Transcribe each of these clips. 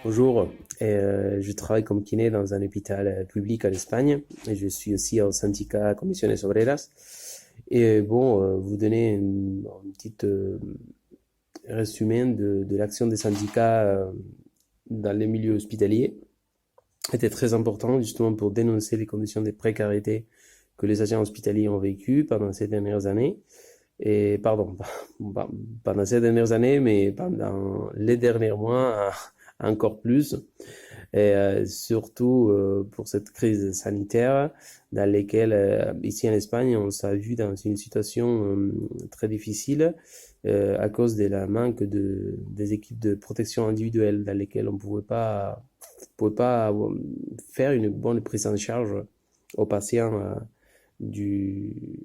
Bonjour, je travaille comme kiné dans un hôpital public en Espagne et je suis aussi au syndicat Comisiones Obreras. Et bon, vous donner une petite résumé de l'action des syndicats dans les milieux hospitaliers était très important justement pour dénoncer les conditions de précarité que les agents hospitaliers ont vécues pendant ces dernières années. Et pardon, pas pendant ces dernières années, mais pendant les derniers mois, encore plus. Et surtout pour cette crise sanitaire dans laquelle, ici en Espagne, on s'est vu dans une situation très difficile à cause de la manque des équipes de protection individuelle dans lesquelles on pouvait pas faire une bonne prise en charge aux patients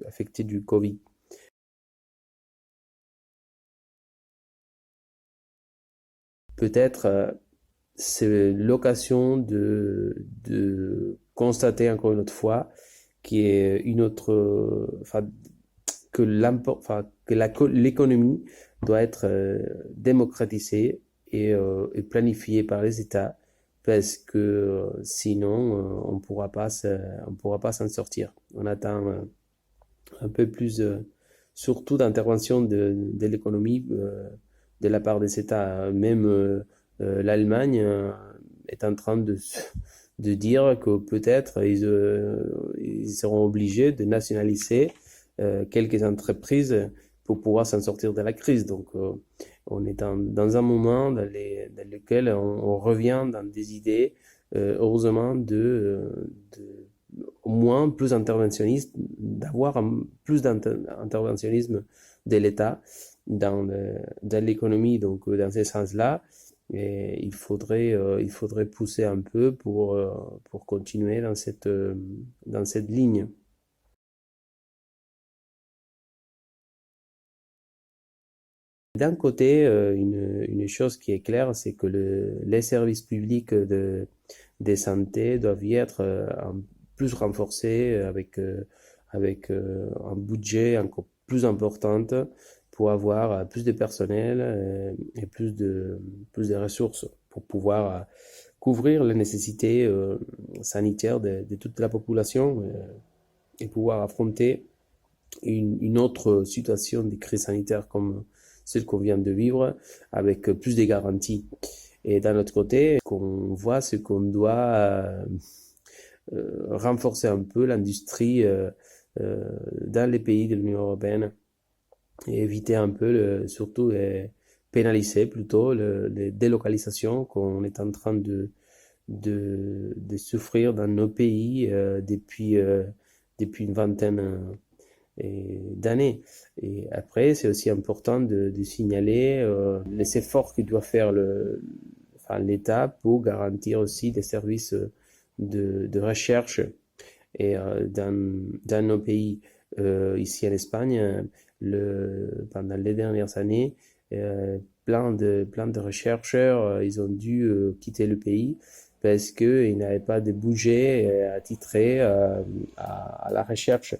affectés du Covid. Peut-être c'est l'occasion de constater encore une autre fois qu'il y a une autre, enfin, que l'économie doit être démocratisée et planifiée par les États parce que sinon on pourra pas s'en sortir. On attend un peu plus, surtout d'intervention de l'économie de la part des États. Même l'Allemagne est en train de dire que peut-être ils seront obligés de nationaliser quelques entreprises pour pouvoir s'en sortir de la crise. Donc, on est dans un moment dans lequel on revient dans des idées, heureusement, au moins plus interventionniste, d'avoir plus d'interventionnisme de l'État dans l'économie. Donc, dans ce sens-là, et il faudrait pousser un peu pour continuer dans cette ligne. D'un côté, une chose qui est claire, c'est que les services publics de santé doivent y être plus renforcés avec un budget encore plus important pour avoir plus de personnel et plus de ressources pour pouvoir couvrir les nécessités sanitaires de toute la population et pouvoir affronter une autre situation de crise sanitaire comme celle qu'on vient de vivre avec plus de garanties. Et d'un autre côté, ce qu'on voit, c'est qu'on doit renforcer un peu l'industrie dans les pays de l'Union européenne et éviter un peu, surtout pénaliser plutôt les délocalisations qu'on est en train de souffrir dans nos pays depuis une vingtaine d'années. Et après, c'est aussi important de signaler les efforts que doit faire l'État pour garantir aussi des services de recherche. Et dans nos pays, ici en Espagne, pendant les dernières années, plein de chercheurs, ils ont dû quitter le pays parce qu'ils n'avaient pas de budget attitré à la recherche.